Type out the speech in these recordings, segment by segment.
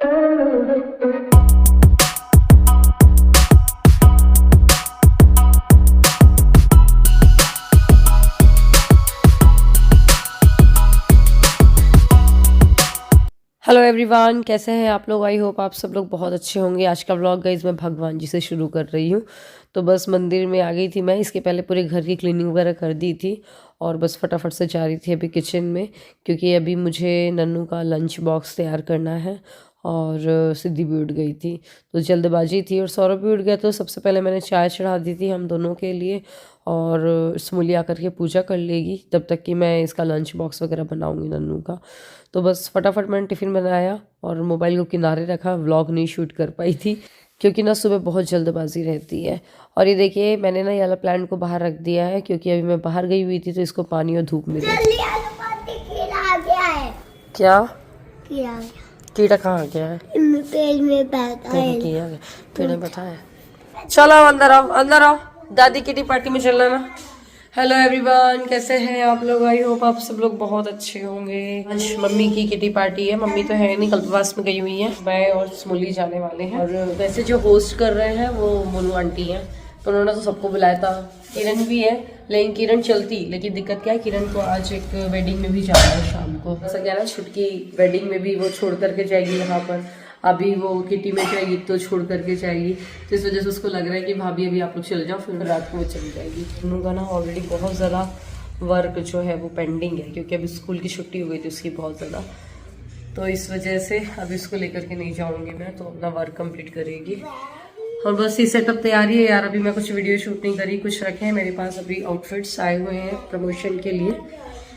Hello everyone, कैसे हैं आप लोग। आई होप आप सब लोग बहुत अच्छे होंगे। आज का व्लॉग गाइस मैं भगवान जी से शुरू कर रही हूँ। तो बस मंदिर में आ गई थी मैं, इसके पहले पूरे घर की क्लीनिंग वगैरह कर दी थी और बस फटाफट से जा रही थी अभी किचन में, क्योंकि अभी मुझे नन्नू का लंच बॉक्स तैयार करना है। और सिद्धि भी उठ गई थी तो जल्दबाजी थी, और सौरभ भी उठ गया। तो सबसे पहले मैंने चाय चढ़ा दी थी हम दोनों के लिए, और स्मूली आकर के पूजा कर लेगी तब तक कि मैं इसका लंच बॉक्स वगैरह बनाऊंगी नन्नू का। तो बस फटाफट मैंने टिफ़िन बनाया और मोबाइल को किनारे रखा। व्लॉग नहीं शूट कर पाई थी क्योंकि ना सुबह बहुत जल्दबाजी रहती है। और ये देखिए मैंने ना ये वाला प्लांट को बाहर रख दिया है, क्योंकि अभी मैं बाहर गई हुई थी तो इसको पानी और धूप मिले। क्या कीड़ा कहाँ आ गया है? पेड़ में बैठा है। पेड़ में बैठा है। चलो अंदर आओ, अंदर आओ, दादी किटी पार्टी में चलना ना। हेलो एवरीवन, कैसे हैं आप लोग। आई होप आप सब लोग बहुत अच्छे होंगे। आज मम्मी की किटी पार्टी है। मम्मी तो है नहीं, कल्पवास में गई हुई है। मैं और स्मूली जाने वाले हैं। और वैसे जो होस्ट कर रहे हैं वो मोनू आंटी हैं, तो उन्होंने तो सबको बुलाया था। किरण भी है, लेकिन किरण चलती, लेकिन दिक्कत क्या है, किरण को आज एक वेडिंग में भी जाना है शाम को। ऐसा क्या ना, छुटकी वेडिंग में भी वो छोड़ करके जाएगी यहाँ पर। अभी वो किटी में जाएगी तो छोड़ करके जाएगी, तो इस वजह से उसको लग रहा है कि भाभी अभी आप लोग चल जाओ, फिर रात को वो चली जाएगी। उनका ना ऑलरेडी बहुत ज़्यादा वर्क जो है वो पेंडिंग है, क्योंकि अभी स्कूल की छुट्टी हो गई थी उसकी बहुत ज़्यादा। तो इस वजह से अभी उसको लेकर के नहीं जाऊँगी मैं, तो अपना वर्क कंप्लीट करेगी। और बस ये सेटअप तैयारी है यार। अभी मैं कुछ वीडियो शूट नहीं करी, कुछ रखे हैं मेरे पास अभी आउटफिट्स आए हुए हैं प्रमोशन के लिए,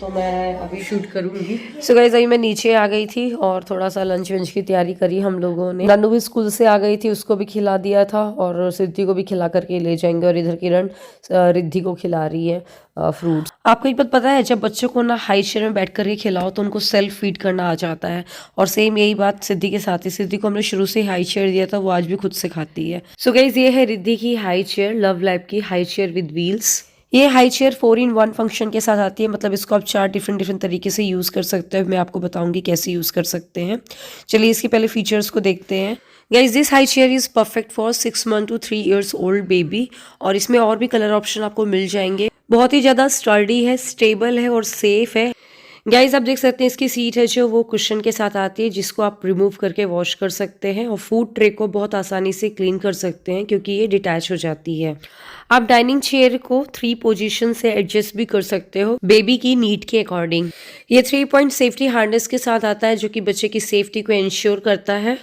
तो मैं अभी शूट करूंगी। सो गाइस अभी मैं नीचे आ गई थी और थोड़ा सा लंच वंच की तैयारी करी हम लोगों ने। नन्नू भी स्कूल से आ गई थी, उसको भी खिला दिया था और सिद्धि को भी खिला करके ले जाएंगे। और इधर किरण रिद्धि को खिला रही है फ्रूट्स। आपको एक बात पता है, जब बच्चों को ना हाई चेयर में बैठ कर के खिलाओ तो उनको सेल्फ फीड करना आ जाता है। और सेम यही बात सिद्धि के साथ ही। सिद्धि को हमने शुरू से हाई चेयर दिया था, वो आज भी खुद से खाती है। सो गाइस ये है रिद्धि की हाई चेयर, लव लैब की हाई चेयर विद व्हील्स। ये हाई चेयर 4-in-1 फंक्शन के साथ आती है, मतलब इसको आप 4 डिफरेंट तरीके से यूज़ कर सकते हैं। मैं आपको बताऊंगी कैसे यूज़ कर सकते हैं। चलिए इसके पहले फीचर्स को देखते हैं। Guys this high chair is perfect for 6 month to 3 years old baby. और इसमें और भी कलर ऑप्शन आपको मिल जाएंगे। बहुत ही ज़्यादा स्टर्डी है, स्टेबल है और सेफ है। गाइस आप देख सकते हैं इसकी सीट है जो वो कुशन के साथ आती है, जिसको आप रिमूव करके वॉश कर सकते हैं। और फूड ट्रे को बहुत आसानी से क्लीन कर सकते हैं, क्योंकि ये डिटैच हो जाती है। आप डाइनिंग चेयर को 3 पोजीशन से एडजस्ट भी कर सकते हो बेबी की नीड के अकॉर्डिंग। ये 3 पॉइंट सेफ्टी हार्नेस के साथ आता है, जो कि बच्चे की सेफ्टी को इंश्योर करता है।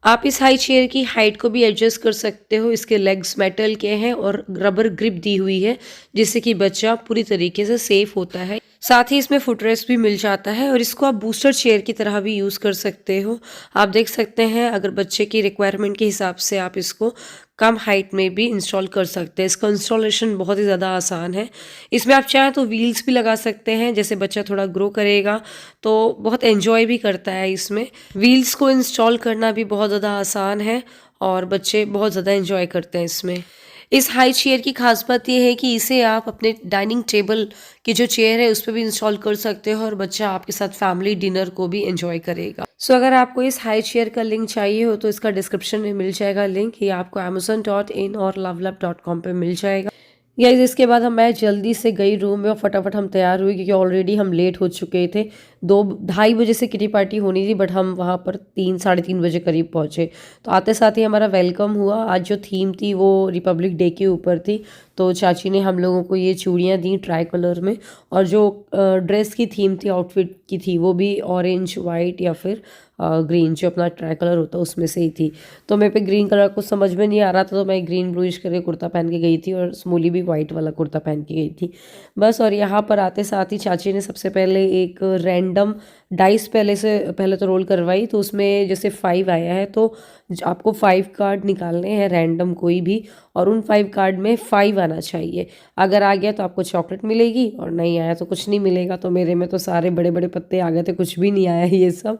आप इस हाई चेयर की हाइट को भी एडजस्ट कर सकते हो। इसके लेग्स मेटल के हैं और रबर ग्रिप दी हुई है, जिससे कि बच्चा पूरी तरीके से सेफ होता है। साथ ही इसमें फुटरेस्ट भी मिल जाता है, और इसको आप बूस्टर चेयर की तरह भी यूज़ कर सकते हो। आप देख सकते हैं अगर बच्चे की रिक्वायरमेंट के हिसाब से आप इसको कम हाइट में भी इंस्टॉल कर सकते हैं। इसका इंस्टॉलेशन बहुत ही ज़्यादा आसान है। इसमें आप चाहें तो व्हील्स भी लगा सकते हैं, जैसे बच्चा थोड़ा ग्रो करेगा तो बहुत एंजॉय भी करता है। इसमें व्हील्स को इंस्टॉल करना भी बहुत ज़्यादा आसान है और बच्चे बहुत ज़्यादा एंजॉय करते हैं इसमें। इस हाई चेयर की खास बात यह है कि इसे आप अपने डाइनिंग टेबल की जो चेयर है उस पर भी इंस्टॉल कर सकते हो, और बच्चा आपके साथ फैमिली डिनर को भी एंजॉय करेगा। सो अगर आपको इस हाई चेयर का लिंक चाहिए हो तो इसका डिस्क्रिप्शन में मिल जाएगा लिंक। ये आपको amazon.in और lovelab.com पे मिल जाएगा। गाइस इसके बाद मैं जल्दी से गई रूम में और फटाफट हम तैयार हुए, क्योंकि ऑलरेडी हम लेट हो चुके थे। 2-2:30 बजे से किटी पार्टी होनी थी, बट हम वहाँ पर 3-3:30 बजे करीब पहुँचे। तो आते साथ ही हमारा वेलकम हुआ। आज जो थीम थी वो रिपब्लिक डे के ऊपर थी, तो चाची ने हम लोगों को ये चूड़ियाँ दी ट्राई कलर में। और जो ड्रेस की थीम थी, आउटफिट की थी, वो भी ऑरेंज, वाइट या फिर ग्रीन, जो अपना ट्राई कलर होता है उसमें से ही थी। तो मेरे पे ग्रीन कलर कुछ समझ में नहीं आ रहा था, तो मैं ग्रीन ब्लूइश करके कुर्ता पहन के गई थी, और स्मूली भी वाइट वाला कुर्ता पहन के गई थी बस। और यहाँ पर आते साथ ही चाची ने सबसे पहले एक रैंडम डाइस पहले तो रोल करवाई। तो उसमें जैसे 5 आया है तो आपको 5 कार्ड निकालने हैं रैंडम कोई भी, और उन 5 कार्ड में 5 आना चाहिए। अगर आ गया तो आपको चॉकलेट मिलेगी, और नहीं आया तो कुछ नहीं मिलेगा। तो मेरे में तो सारे बड़े बड़े पत्ते आ गए थे, कुछ भी नहीं आया ये सब।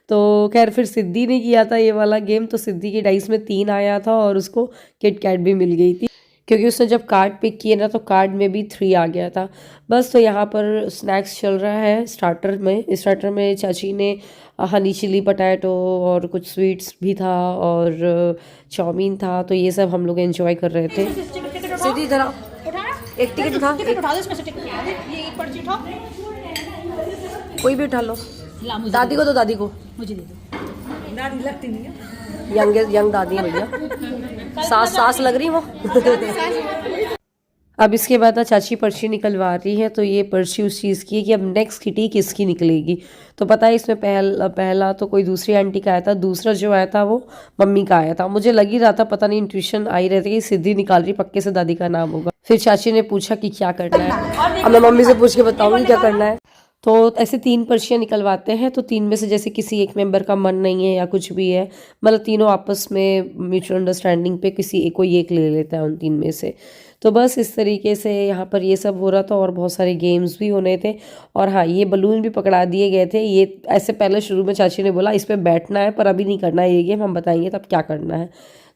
तो खैर फिर सिद्धि ने किया था ये वाला गेम, तो सिद्धि की डाइस में 3 आया था और उसको किट कैट भी मिल गई थी। क्योंकि उसने जब कार्ड पिक किए ना तो कार्ड में भी 3 आ गया था। बस तो यहाँ पर स्नैक्स चल रहा है। स्टार्टर में चाची ने हनी चिली पटैटो और कुछ स्वीट्स भी था और चाउमीन था, तो ये सब हम लोग एंजॉय कर रहे थे। सीधी इधर आओ, एक टिकट उठा, कोई भी उठा लो। दादी को दो, दादी को मुझे दे दो। दादी लगती नहीं है। यंग दादी है भैया, सास लग रही वो। अब इसके बाद ना चाची पर्ची निकलवा रही है, तो ये पर्ची उस चीज़ की है कि अब नेक्स्ट किटी किसकी निकलेगी। तो पता है इसमें पहला तो कोई दूसरी आंटी का आया था, दूसरा जो आया था वो मम्मी का आया था। मुझे लग ही रहा था, पता नहीं इंट्यूशन आई रहती कि सिद्धि निकाल रही, पक्के से दादी का नाम होगा। फिर चाची ने पूछा कि क्या करना है। अब मैं मम्मी से पूछ के बताऊंगी क्या करना है। तो ऐसे 3 पर्चियाँ निकलवाते हैं, तो 3 में से जैसे किसी एक मेंबर का मन नहीं है या कुछ भी है, मतलब तीनों आपस में म्यूचुअल अंडरस्टैंडिंग पे कोई एक ले लेता है उन 3 में से। तो बस इस तरीके से यहाँ पर ये सब हो रहा था और बहुत सारे गेम्स भी होने थे। और हाँ, ये बलून भी पकड़ा दिए गए थे। ये ऐसे पहले शुरू में चाची ने बोला इस पर बैठना है, पर अभी नहीं करना है ये गेम, हम बताएंगे तब क्या करना है।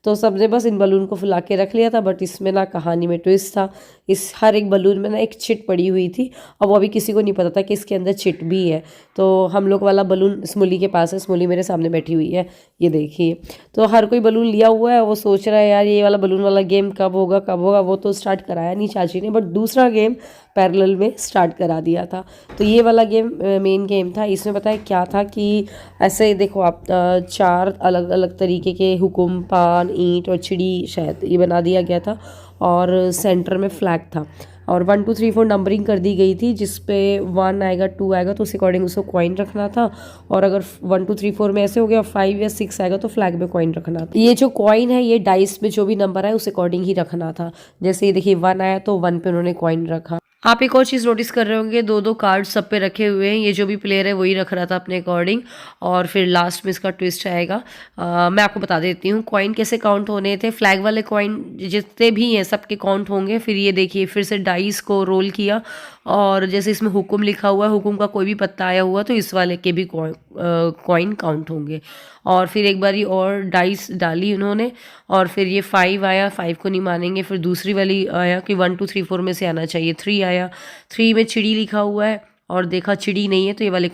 तो सबने बस इन बलून को फुला के रख लिया था, बट इसमें ना कहानी में ट्विस्ट था। इस हर एक बलून में ना एक चिट पड़ी हुई थी और वो अभी किसी को नहीं पता था कि इसके अंदर चिट भी है। तो हम लोग वाला बलून स्मूली के पास है, स्मूली मेरे सामने बैठी हुई है, ये देखिए। तो हर कोई बलून लिया हुआ है, वो सोच रहा है यार ये वाला बलून वाला गेम कब होगा। वो तो स्टार्ट कराया नहीं चाची ने, बट दूसरा गेम पैरेलल में स्टार्ट करा दिया था। तो ये वाला गेम मेन गेम था। इसमें पता है क्या था कि ऐसे देखो आप 4 अलग अलग तरीके के हुकुम, पान, ईंट और चिड़ी शायद ये बना दिया गया था और सेंटर में फ्लैग था और 1 2 3 4 नंबरिंग कर दी गई थी, जिस पे 1 आएगा 2 आएगा तो उस अकॉर्डिंग उसको कॉइन रखना था। और अगर 1 2 3 4 में ऐसे हो गया 5 या 6 आएगा तो फ्लैग में कॉइन रखना था। ये जो कॉइन है ये डाइस में जो भी नंबर आए उस अकॉर्डिंग ही रखना था। जैसे ये देखिए 1 आया तो 1 पे उन्होंने कॉइन रखा। आप एक और चीज़ नोटिस कर रहे होंगे, 2 कार्ड सब पे रखे हुए हैं। ये जो भी प्लेयर है वही रख रहा था अपने अकॉर्डिंग। और फिर लास्ट में इसका ट्विस्ट आएगा। मैं आपको बता देती हूँ कॉइन कैसे काउंट होने थे। फ्लैग वाले कॉइन जितने भी हैं सबके काउंट होंगे। फिर ये देखिए फिर से डाइस को रोल किया और जैसे इसमें हुकुम लिखा हुआ है, हुकुम का कोई भी पत्ता आया हुआ तो इस वाले के भी कॉइन काउंट होंगे। और फिर एक बारी और डाइस डाली उन्होंने और फिर ये 5 आया, 5 को नहीं मानेंगे। फिर दूसरी वाली आया कि 1 2 3 4 में से आना चाहिए, 3 आया। 3 में चिड़ी लिखा हुआ है और देखा चिड़ी नहीं है तो ये वाले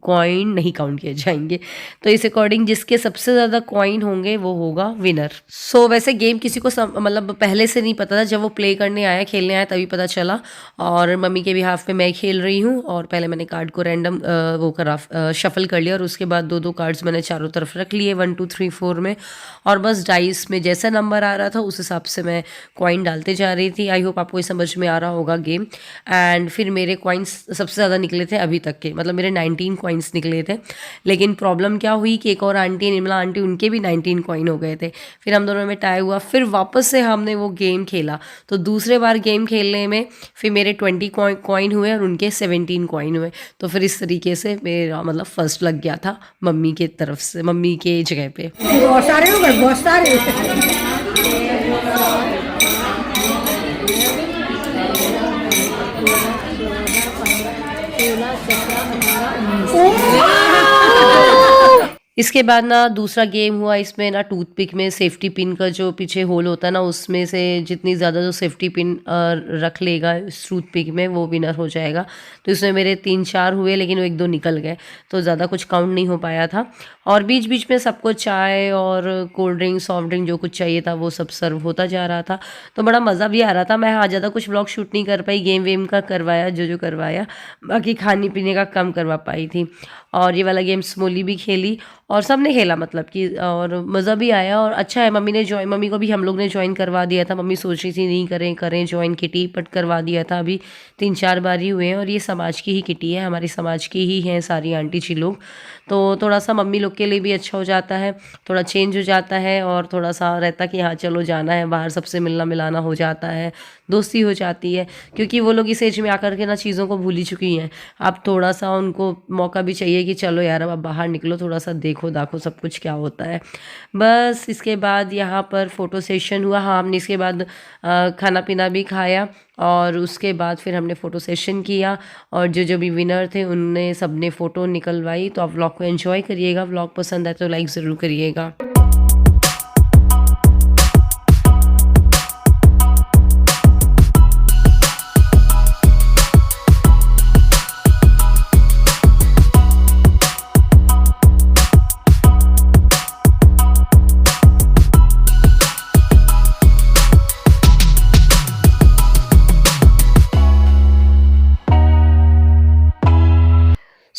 कॉइन नहीं काउंट किए जाएंगे। तो इस अकॉर्डिंग जिसके सबसे ज़्यादा कॉइन होंगे वो होगा विनर। सो वैसे गेम किसी को मतलब पहले से नहीं पता था, जब वो प्ले करने आया, खेलने आया तभी पता चला। और मम्मी के बिहाफ पे मैं खेल रही हूँ और पहले मैंने कार्ड को रैंडम शफल कर लिया और उसके बाद 2 कार्ड्स मैंने चारों तरफ रख लिए 1 2 3 4 में। और बस डाइस में जैसा नंबर आ रहा था उस हिसाब से मैं कॉइन डालते जा रही थी। आई होप आपको ये समझ में आ रहा होगा गेम। एंड फिर मेरे कॉइन्स सबसे ज़्यादा निकले थे अभी तक के, मतलब मेरे 19 कॉइन्स निकले थे। लेकिन प्रॉब्लम क्या हुई कि एक और आंटी, निर्मला आंटी, उनके भी 19 कॉइन हो गए थे। फिर हम दोनों में टाई हुआ, फिर वापस से हमने वो गेम खेला। तो दूसरे बार गेम खेलने में फिर मेरे 20 कॉइन हुए और उनके 17 कॉइन हुए। तो फिर इस तरीके से मेरा मतलब फर्स्ट लग गया था मम्मी के तरफ से, मम्मी के जगह पे। बहुत सारे हो गए, बहुत सारे। इसके बाद ना दूसरा गेम हुआ, इसमें ना टूथपिक में सेफ्टी पिन का जो पीछे होल होता है ना, उसमें से जितनी ज़्यादा जो सेफ्टी पिन रख लेगा इस टूथपिक में वो विनर हो जाएगा। तो इसमें मेरे 3-4 हुए लेकिन वो 1-2 निकल गए, तो ज़्यादा कुछ काउंट नहीं हो पाया था। और बीच बीच में सबको चाय और कोल्ड ड्रिंक, सॉफ्ट ड्रिंक जो कुछ चाहिए था वो सब सर्व होता जा रहा था। तो बड़ा मज़ा भी आ रहा था। मैं हाँ ज़्यादा कुछ व्लॉग शूट नहीं कर पाई, गेम वेम का करवाया जो करवाया, बाकी खाने पीने का कम करवा पाई थी। और ये वाला गेम स्मोली भी खेली और सब ने खेला, मतलब कि और मज़ा भी आया और अच्छा है। मम्मी को भी हम लोग ने ज्वाइन करवा दिया था। मम्मी सोच रही थी नहीं करें ज्वाइन किटी, बट करवा दिया था। अभी 3-4 बार ही हुए हैं और ये समाज की ही किटी है, हमारी समाज की ही हैं सारी आंटी जी लोग। तो थोड़ा सा मम्मी लोग के लिए भी अच्छा हो जाता है, थोड़ा चेंज हो जाता है और थोड़ा सा रहता कि हाँ चलो जाना है बाहर, सबसे मिलना मिलाना हो जाता है, दोस्ती हो जाती है। क्योंकि वो लोग इस एज में आकर के ना चीज़ों को भूल ही चुकी हैं। अब थोड़ा सा उनको मौका भी चाहिए कि चलो यार अब बाहर निकलो, थोड़ा सा देखो दाखो सब कुछ क्या होता है। बस इसके बाद यहाँ पर फ़ोटो सेशन हुआ। हाँ, हमने इसके बाद खाना पीना भी खाया और उसके बाद फिर हमने फ़ोटो सेशन किया और जो भी विनर थे उनने सबने फ़ोटो निकलवाई। तो आप व्लॉग को एंजॉय करिएगा, व्लॉग पसंद आए तो लाइक ज़रूर करिएगा।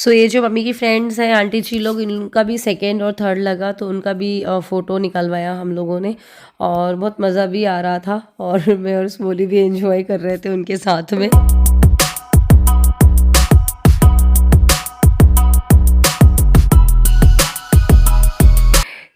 सो ये जो मम्मी की फ्रेंड्स हैं आंटी जी लोग, इनका भी सेकेंड और थर्ड लगा, तो उनका भी फ़ोटो निकलवाया हम लोगों ने और बहुत मज़ा भी आ रहा था और मैं और स्मोली भी एंजॉय कर रहे थे उनके साथ में।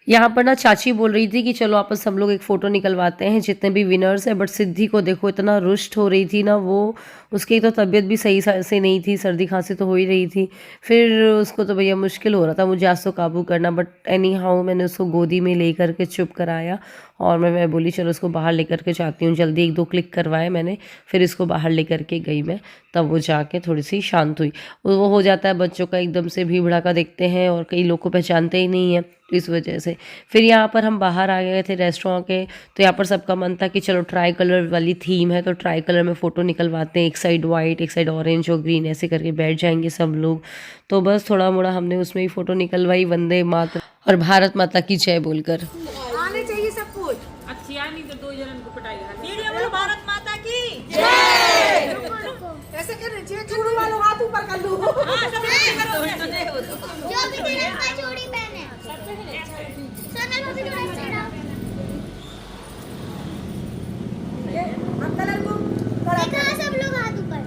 यहाँ पर ना चाची बोल रही थी कि चलो आपस हम लोग एक फ़ोटो निकलवाते हैं जितने भी विनर्स हैं, बट सिद्धि को देखो इतना रुष्ट हो रही थी ना वो, उसकी तो तबीयत भी सही से नहीं थी, सर्दी खांसी तो हो ही रही थी। फिर उसको तो भैया मुश्किल हो रहा था मुझे आज तो काबू करना, बट एनी हाउ मैंने उसको गोदी में ले करके चुप कराया और मैं बोली चलो उसको बाहर लेकर के जाती हूँ, जल्दी 1-2 क्लिक करवाए मैंने, फिर इसको बाहर लेकर के गई मैं, तब वो जाके थोड़ी सी शांत हुई। वो हो जाता है बच्चों का, एकदम से भीड़ भड़ाका देखते हैं और कई लोग को पहचानते ही नहीं हैं, इस वजह से। फिर यहाँ पर हम बाहर आ गए थे रेस्टोरेंट के, तो यहाँ पर सबका मन था कि चलो ट्राई कलर वाली थीम है तो ट्राई कलर में फ़ोटो निकलवाते हैं, एक साइड वाइट एक साइड ऑरेंज और ग्रीन, ऐसे करके बैठ जाएंगे सब लोग। तो बस थोड़ा मोड़ा हमने उसमें ही फ़ोटो निकलवाई, वंदे मातरम और भारत माता की जय बोलकर। आने चाहिए सब कुछ। अच्छी आ नहीं तो 2 जनन को पिटाई। वीडियो बोलो भारत माता की जय। ऐसे करने चाहिए, चूड़ी वालों हाथ ऊपर कर लो। हां सब करो, जो भी तेरे का चूड़ी पहने सोनल भाभी को ऐसे डाल। हम कलर को देखा सब लोग हाथ ऊपर।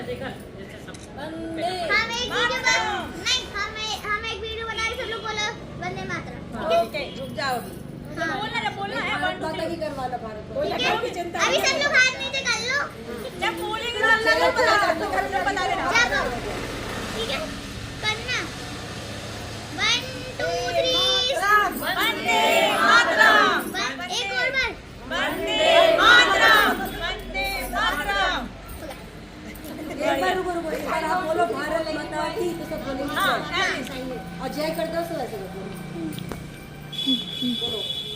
देखा वंदे हम एक वीडियो नहीं हम एक वीडियो बना रहे, सब लोग बोलो वंदे मातरम। ओके रुक जाओ अभी। बोलना है भारत माता की करवाना भारत को। अभी सब लोग हाथ नीचे कर लो, जब बोलेंगे तो अल्लाह को बता देना। जब ठीक है करना 1 2 3 वंदे मातरम, एक और बार वंदे मातरम, वंदे मातरम। एक बार रुको रुको, एक बार आप बोलो भारत माता की तो सब बोलेंगे। हां और जय कर दो तो ऐसे बोलो।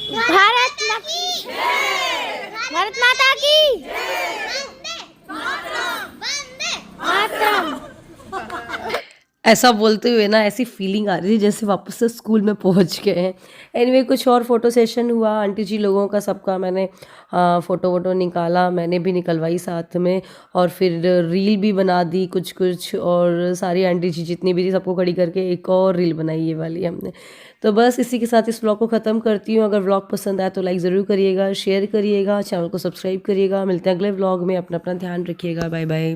भारत माता की जय, भारत माता की जय, वंदे मातरम। ऐसा बोलते हुए ना ऐसी फीलिंग आ रही थी जैसे वापस से स्कूल में पहुंच गए हैं। एनीवे कुछ और फ़ोटो सेशन हुआ आंटी जी लोगों का, सबका मैंने फ़ोटो वोटो निकाला, मैंने भी निकलवाई साथ में और फिर रील भी बना दी कुछ कुछ, और सारी आंटी जी जितनी भी थी सबको खड़ी करके एक और रील बनाई ये वाली हमने। तो बस इसी के साथ इस व्लॉग को ख़त्म करती हूँ। अगर व्लॉग पसंद आया तो लाइक ज़रूर करिएगा, शेयर करिएगा, चैनल को सब्सक्राइब करिएगा। मिलते हैं अगले व्लॉग में, अपना ध्यान रखिएगा, बाय बाय।